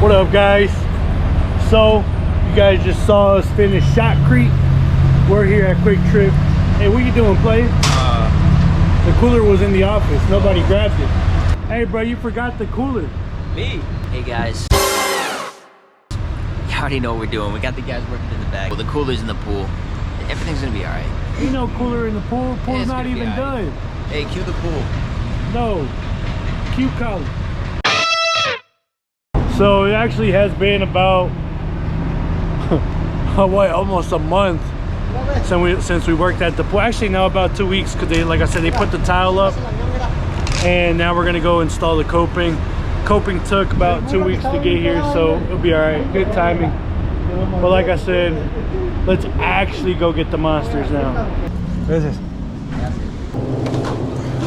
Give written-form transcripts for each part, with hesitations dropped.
What up, guys? So you guys just saw us finish Shotcrete. We're here at Quick Trip. Hey, what you doing, play? The cooler was in the office. Nobody grabbed it. Hey, bro, you forgot the cooler. Me? Hey, guys. You already know what we're doing. We got the guys working in the back. Well, the cooler's in the pool. Everything's gonna be all right. You know, cooler in the pool. Pool's not even done. Hey, cue the pool. No, cue Cala. So it actually has been about what, almost a month since we worked at the pool. Actually, now about 2 weeks, because they, like I said, they put the tile up, and now we're gonna go install the coping. Coping took about 2 weeks to get here, so it'll be all right. Good timing. But like I said, let's actually go get the monsters now. What is this?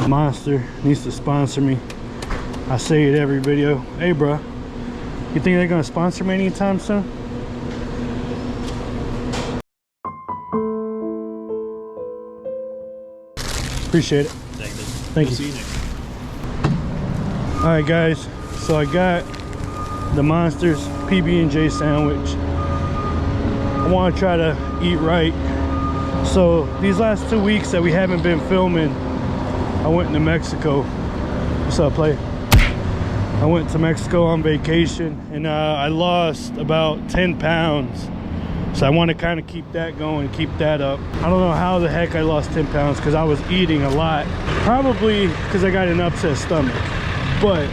Monster needs to sponsor me. I say it every video. Hey, bro, you think they're gonna sponsor me anytime soon? Appreciate it. Thank you. See you next. All right, guys. So I got the Monsters PB&J sandwich. I want to try to eat right. So these last 2 weeks that we haven't been filming, I went to Mexico. What's up, play? I went to Mexico on vacation, and I lost about 10 pounds. So I want to kind of keep that going, keep that up. I don't know how the heck I lost 10 pounds, because I was eating a lot. Probably because I got an upset stomach. But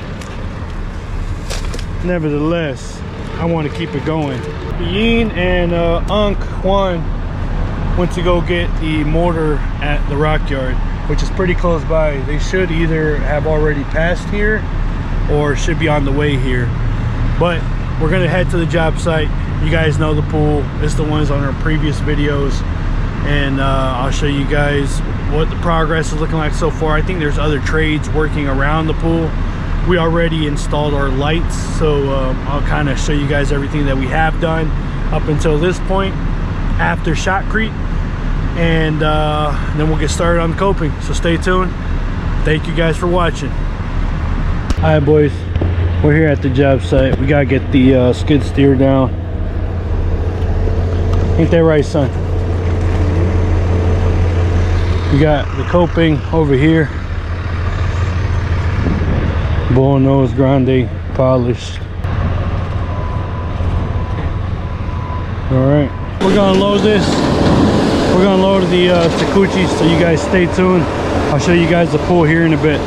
nevertheless, I want to keep it going. Pillin and Unc Juan went to go get the mortar at the rock yard, which is pretty close by. They should either have already passed here or should be on the way here. But we're gonna head to the job site. You guys know the pool. It's the ones on our previous videos, and I'll show you guys what the progress is looking like so far. I think there's other trades working around the pool. We already installed our lights, so I'll kind of show you guys everything that we have done up until this point after Shotcrete, and then we'll get started on the coping. So stay tuned. Thank you guys for watching. All right, boys, we're here at the job site. We gotta get the skid steer down. Ain't that right, son? We got the coping over here. Bull nose grande polished. All right, we're gonna load this. We're gonna load the Sasquatch, so you guys stay tuned. I'll show you guys the pool here in a bit.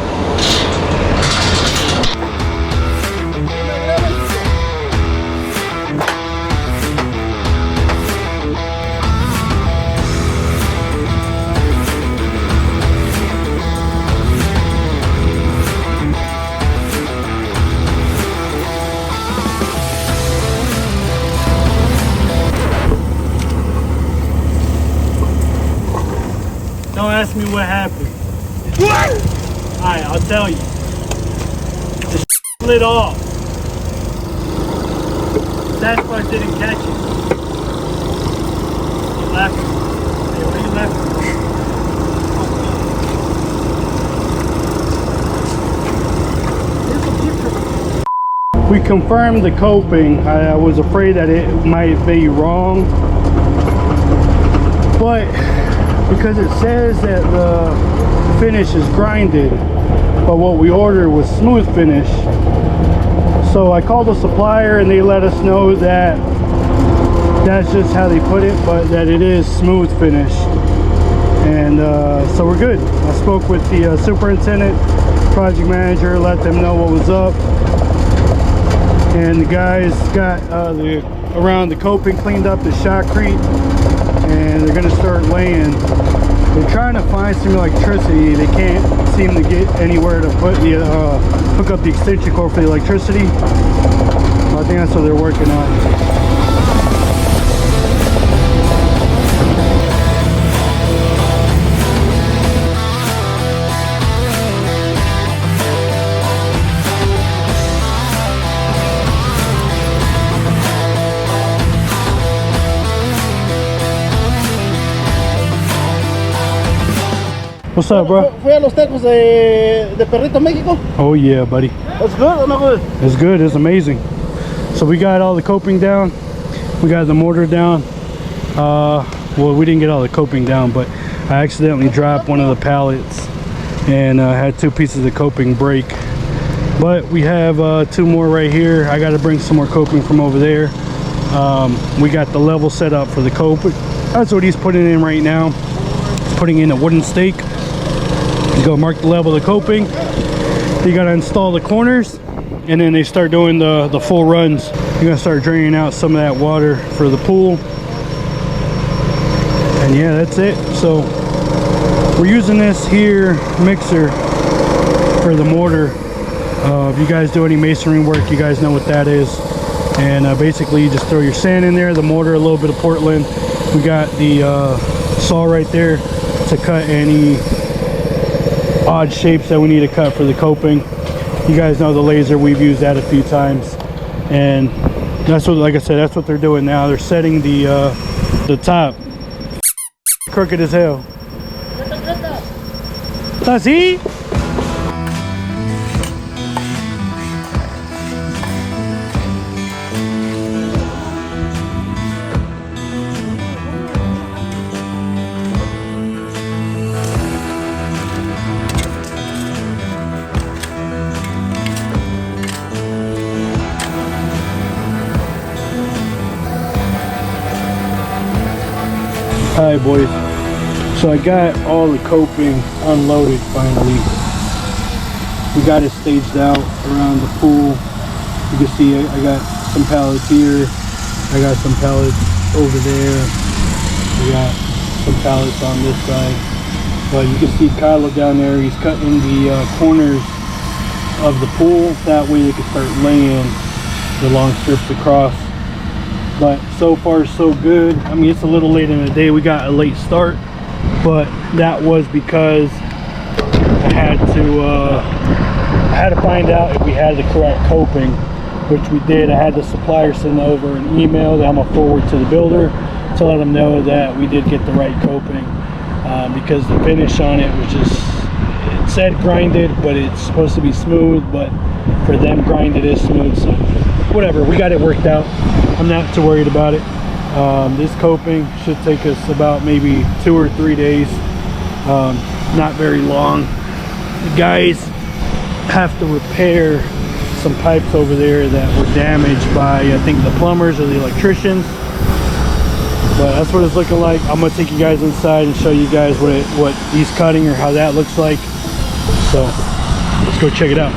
Don't ask me what happened. Alright, I'll tell you. The lit off. Sasquatch didn't catch it. He left. Hey, what are you laughing for? We confirmed the coping. I was afraid that it might be wrong, but because it says that the finish is grinded, but what we ordered was smooth finish. So I called the supplier and they let us know that that's just how they put it, but that it is smooth finish. And so we're good. I spoke with the superintendent, project manager, let them know what was up. And the guys got around the coping cleaned up, the Shotcrete, and they're gonna start laying. They're trying to find some electricity. They can't seem to get anywhere to put the hook up the extension cord for the electricity. I think that's what they're working on. What's up, bro? Fui a los tacos de Perrito México. Oh yeah, buddy. It's good or not good? It's good. It's amazing. So we got all the coping down, we got the mortar down. Well, we didn't get all the coping down, but I accidentally dropped one of the pallets and had 2 pieces of coping break. But we have 2 more right here. I got to bring some more coping from over there. We got the level set up for the coping. That's what he's putting in right now. He's putting in a wooden stake. He's gonna mark the level of the coping. You got to install the corners, and then they start doing the full runs. You're gonna start draining out some of that water for the pool. And yeah, that's it. So we're using this here mixer for the mortar. If you guys do any masonry work, you guys know what that is. And basically you just throw your sand in there, the mortar, a little bit of Portland. We got the saw right there to cut any odd shapes that we need to cut for the coping. You guys know the laser, we've used that a few times. And that's what, like I said, that's what they're doing now. They're setting the top. Crooked as hell. ¿Así? Alright boys, so I got all the coping unloaded finally. We got it staged out around the pool. You can see I got some pallets here, I got some pallets over there, we got some pallets on this side. But you can see Cala down there, he's cutting the corners of the pool, that way they can start laying the long strips across. But so far so good. I mean, it's a little late in the day, we got a late start, but that was because I had to find out if we had the correct coping, which we did. I had the supplier send over an email that I'm gonna forward to the builder to let them know that we did get the right coping, because the finish on it was just, it said grinded, but it's supposed to be smooth, but for them grinded is smooth. So whatever, we got it worked out. I'm not too worried about it. This coping should take us about maybe 2 or 3 days, not very long. The guys have to repair some pipes over there that were damaged by, I think, the plumbers or the electricians. But that's what it's looking like. I'm gonna take you guys inside and show you guys what he's cutting or how that looks like. So let's go check it out.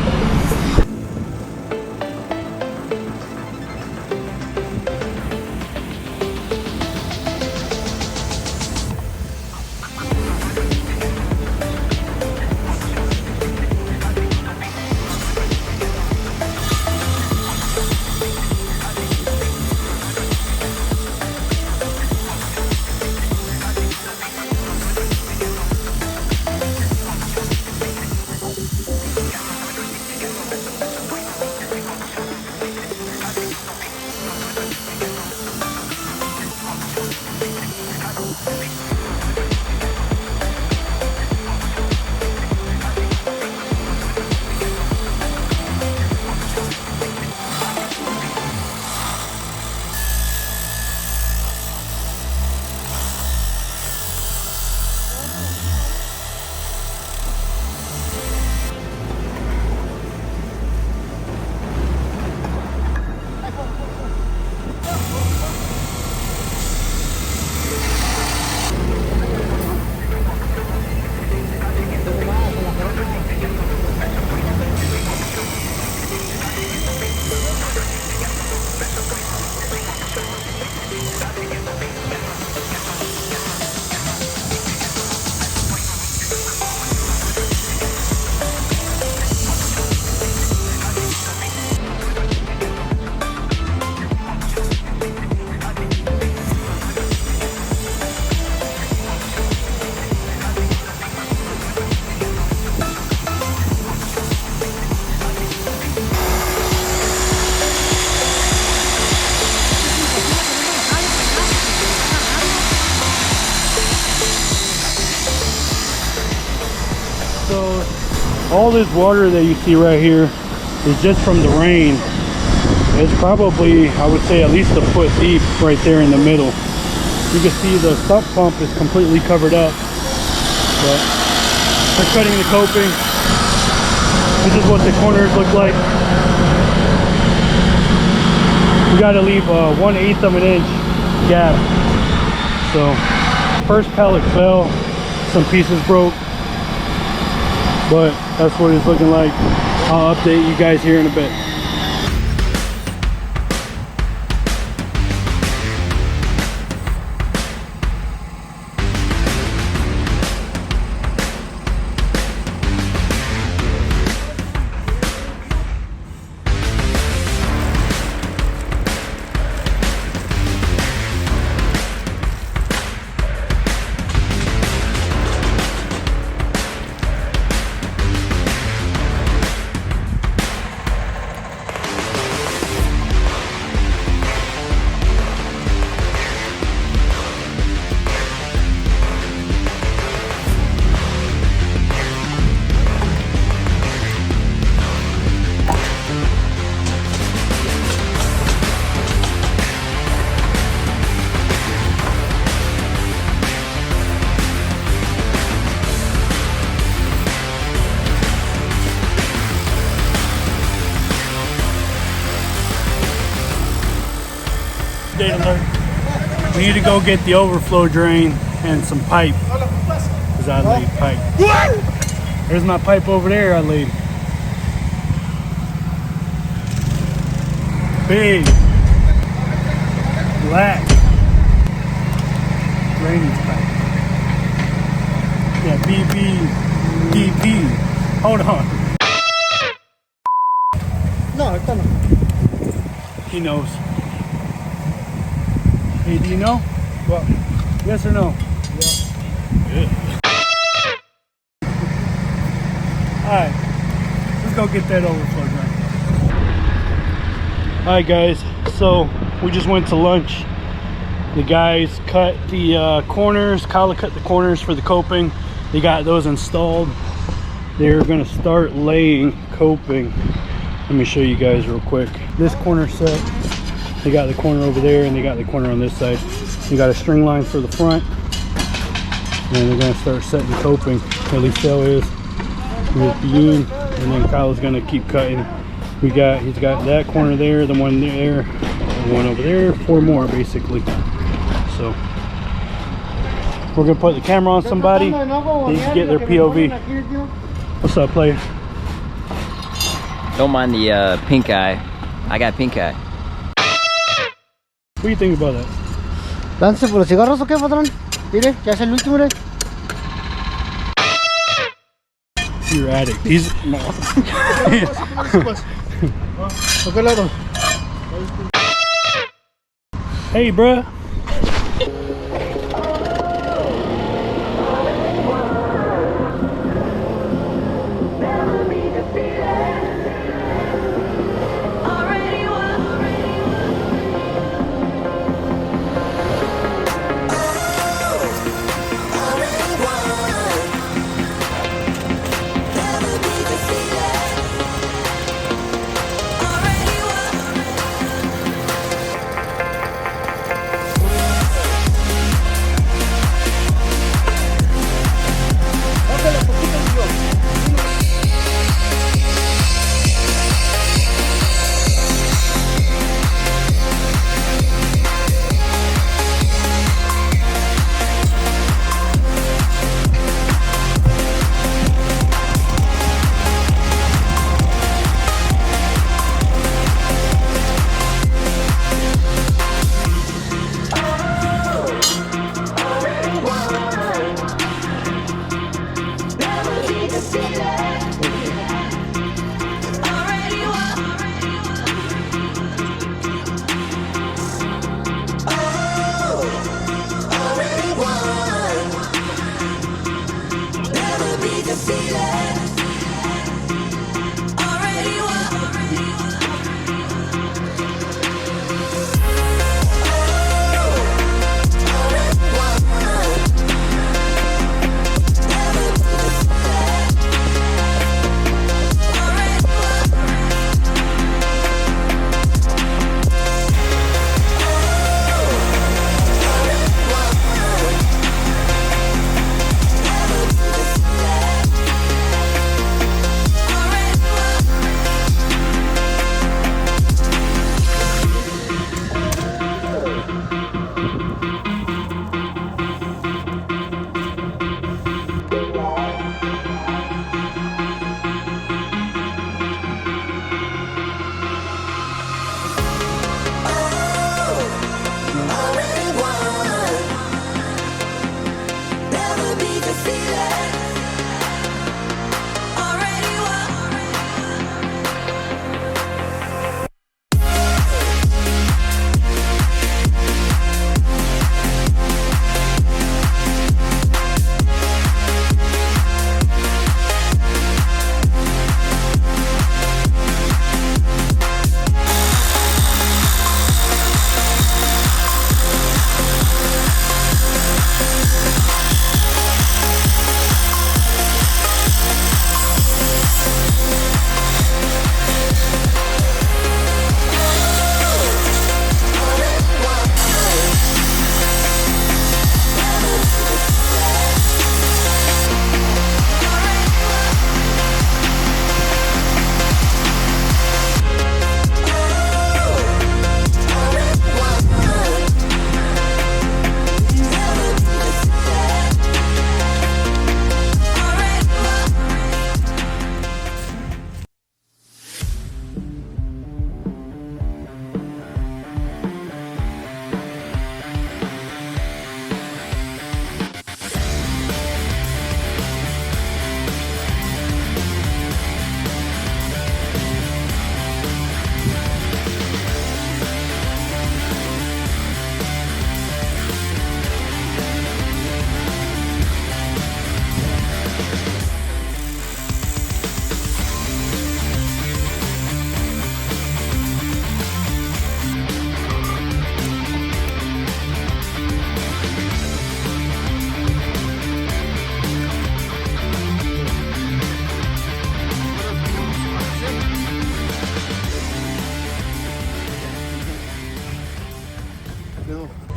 All this water that you see right here is just from the rain. It's probably, I would say, at least a foot deep right there in the middle. You can see the sump pump is completely covered up. But we're cutting the coping. This is what the corners look like. We got to leave 1/8 of an inch gap. So first pallet fell, some pieces broke, but that's what it's looking like. I'll update you guys here in a bit. Update alert. We need to go get the overflow drain and some pipe, because I laid pipe. There's my pipe over there I laid. Big, black drainage pipe. Yeah, BBDP. Hold on. No, esta no. He knows. Hey, do you know? What? Yes or no? Yeah. Alright, let's go get that overflow drain. Alright guys, so we just went to lunch. The guys cut the corners, Cala cut the corners for the coping. They got those installed. They're gonna start laying coping. Let me show you guys real quick. This corner set. They got the corner over there and they got the corner on this side. You got a string line for the front. And they're gonna start setting the coping. At least Phil is. With Pillin, and then Kyle's gonna keep cutting. He's got that corner there, the one there, the one over there, 4 more basically. So we're gonna put the camera on somebody. They can get their POV. What's up, player? Don't mind the pink eye. I got pink eye. What do you think about that? ¿Lance por los cigarros o qué, patrón? Mire, ya es el último, mire. You're addict. He's no. Hey, bruh.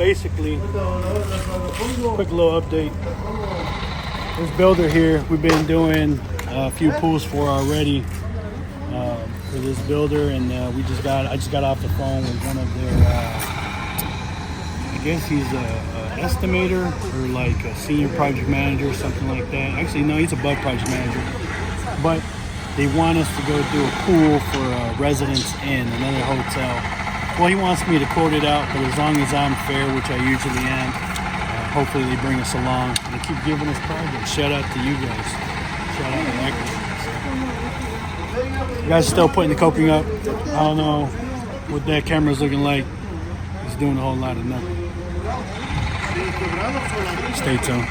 basically, quick little update. This builder here, we've been doing a few pools for already for this builder, and I just got off the phone with one of their, I guess he's a estimator or like a senior project manager or something like that. Actually, no, he's above project manager, but they want us to go do a pool for a Residence Inn, another hotel. Well, he wants me to quote it out, but as long as I'm fair, which I usually am, hopefully they bring us along. They keep giving us projects. Shout out to you guys. Shout out to Michael. You guys are still putting the coping up. I don't know what that camera's looking like. It's doing a whole lot of nothing. Stay tuned.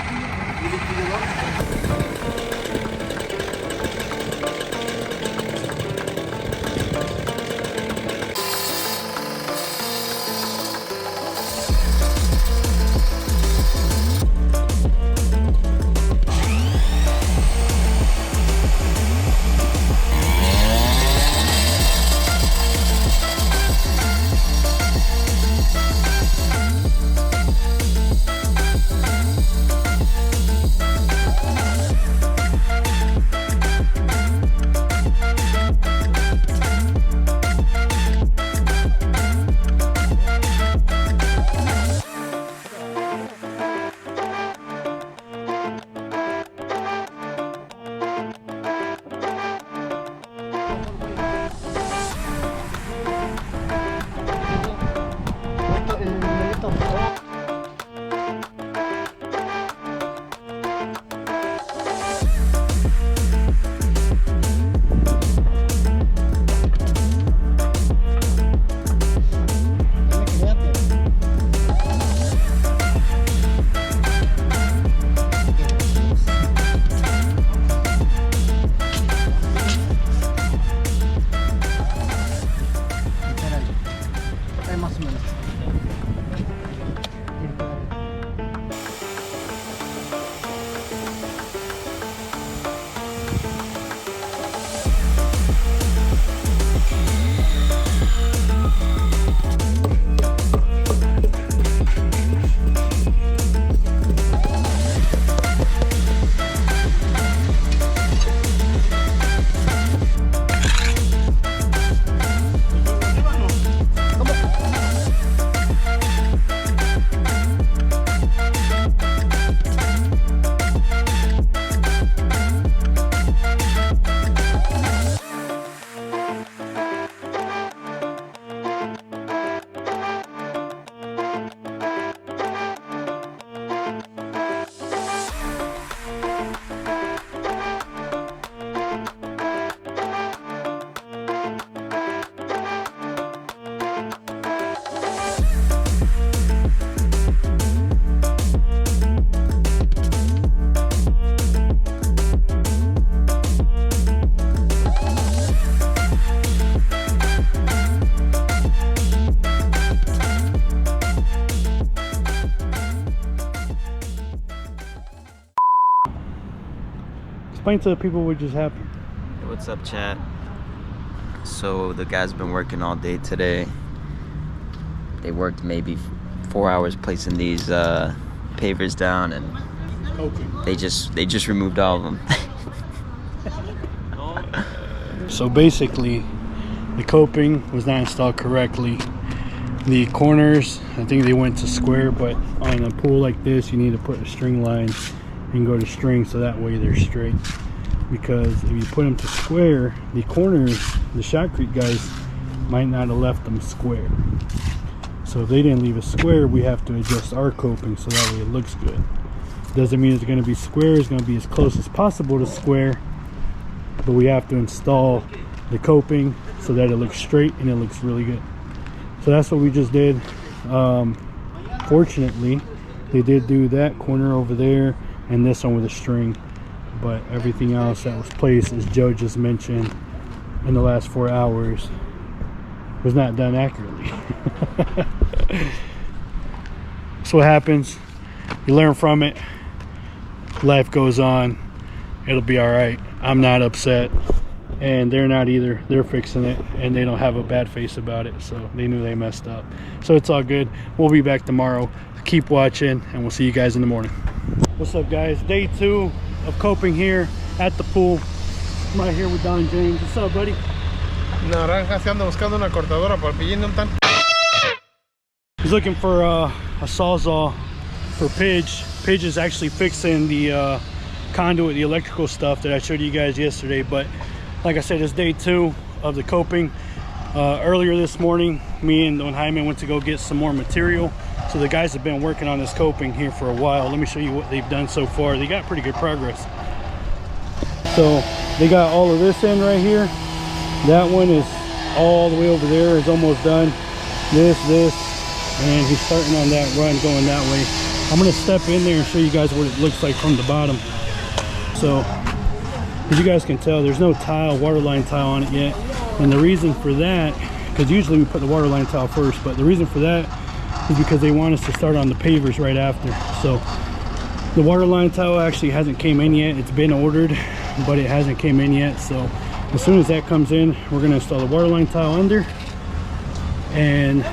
Explain to the people what just happened. Hey, what's up, chat? So the guys been working all day today. They worked maybe 4 hours placing these pavers down, and they just removed all of them. So basically, the coping was not installed correctly. The corners, I think they went to square, but on a pool like this, you need to put a string line and go to string so that way they're straight. Because if you put them to square, the corners, the Shotcrete guys might not have left them square. So if they didn't leave it square, we have to adjust our coping so that way it looks good. Doesn't mean it's going to be square, it's going to be as close as possible to square, but we have to install the coping so that it looks straight and it looks really good. So that's what we just did. Fortunately, they did do that corner over there and this one with a string, but everything else that was placed, as Joe just mentioned, in the last 4 hours was not done accurately. That's what happens. You learn from it. Life goes on. It'll be all right. I'm not upset. and they're not either. They're fixing it, and they don't have a bad face about it, so they knew they messed up. So it's all good. We'll be back tomorrow. Keep watching, and we'll see you guys in the morning. What's up, guys? Day 2 of coping here at the pool. I'm right here with Don James. What's up, buddy? Naranja, se anda buscando una cortadora para el Pillin, ¿no tan? He's looking for a sawzall for Pidge. Pidge is actually fixing the conduit, the electrical stuff that I showed you guys yesterday. But like I said, it's day 2 of the coping. Earlier this morning, me and Don Jaime went to go get some more material. So the guys have been working on this coping here for a while. Let me show you what they've done so far. They got pretty good progress. So they got all of this in right here. That one is all the way over there. It's almost done. This, and he's starting on that run going that way. I'm gonna step in there and show you guys what it looks like from the bottom. So as you guys can tell, there's no tile, waterline tile on it yet. And the reason for that, because usually we put the waterline tile first, but the reason for that is because they want us to start on the pavers right after. So the waterline tile actually hasn't came in yet. It's been ordered, but it hasn't came in yet. So as soon as that comes in, we're gonna install the waterline tile under, and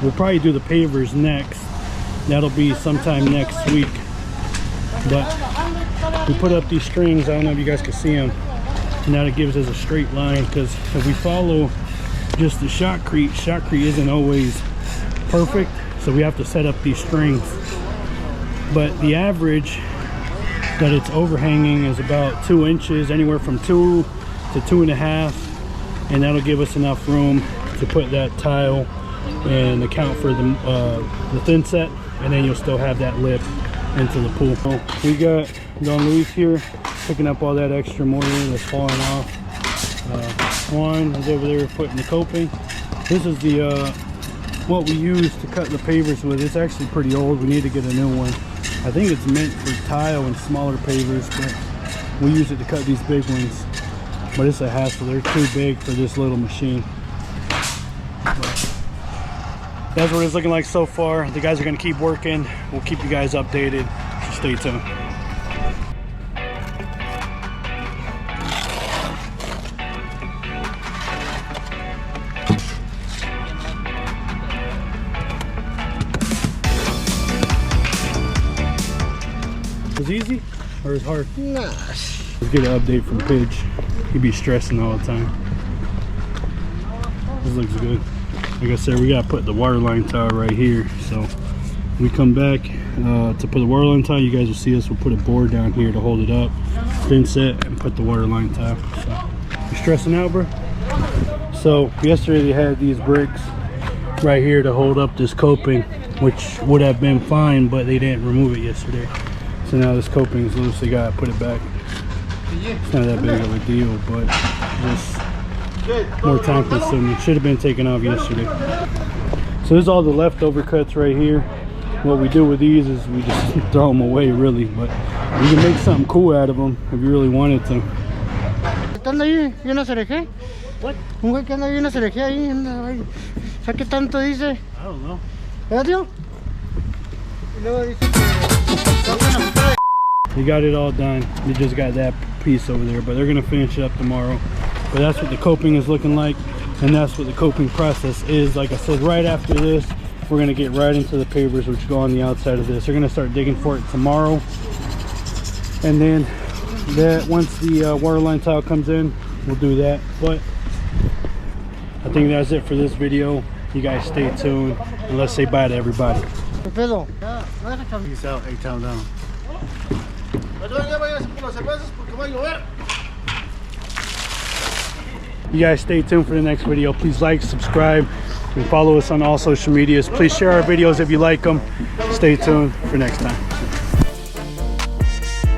we'll probably do the pavers next. That'll be sometime next week. But we put up these strings, I don't know if you guys can see them, and that it gives us a straight line, because if we follow just the shotcrete isn't always perfect, so we have to set up these strings. But the average that it's overhanging is about 2 inches, anywhere from 2 to 2.5, and that'll give us enough room to put that tile and account for the thin set, and then you'll still have that lip into the pool. So we got Don Luis here picking up all that extra mortar that's falling off. Juan is over there putting the coping. This is the what we use to cut the pavers with. It's actually pretty old. We need to get a new one. I think it's meant for tile and smaller pavers, but we use it to cut these big ones. But it's a hassle. They're too big for this little machine. But that's what it's looking like so far. The guys are going to keep working. We'll keep you guys updated. So stay tuned. Was it easy or is it hard? Nah. Let's get an update from Pidge. He'd be stressing all the time. This looks good. Like I said, we gotta put the waterline tile right here. So when we come back to put the waterline tile, you guys will see us. We'll put a board down here to hold it up, thin set, and put the waterline tile. So you stressing out, bro? So yesterday they had these bricks right here to hold up this coping, which would have been fine, but they didn't remove it yesterday. So now this coping is loose. They gotta put it back. It's not that big of a deal, but just more time consuming. Should have been taken off yesterday. So there's all the leftover cuts right here. What we do with these is we just throw them away, really, but you can make something cool out of them if you really wanted to. ¿Están ahí? ¿Y una cereje? What? Un güey que anda ahí, una cereje ahí. Anda ahí. O sea, ¿qué tanto dice? I don't know. ¿Verdad, tío? Y luego dice que... They got it all done. They just got that piece over there, but they're gonna finish it up tomorrow. But that's what the coping is looking like, and that's what the coping process is. Like I said, right after this, we're gonna get right into the pavers, which go on the outside of this. They're gonna start digging for it tomorrow, and then that once the waterline tile comes in, we'll do that. But I think that's it for this video. You guys stay tuned, and let's say bye to everybody. Peace out, A-Town down. You guys stay tuned for the next video. Please like, subscribe, and follow us on all social medias. Please share our videos if you like them. Stay tuned for next time.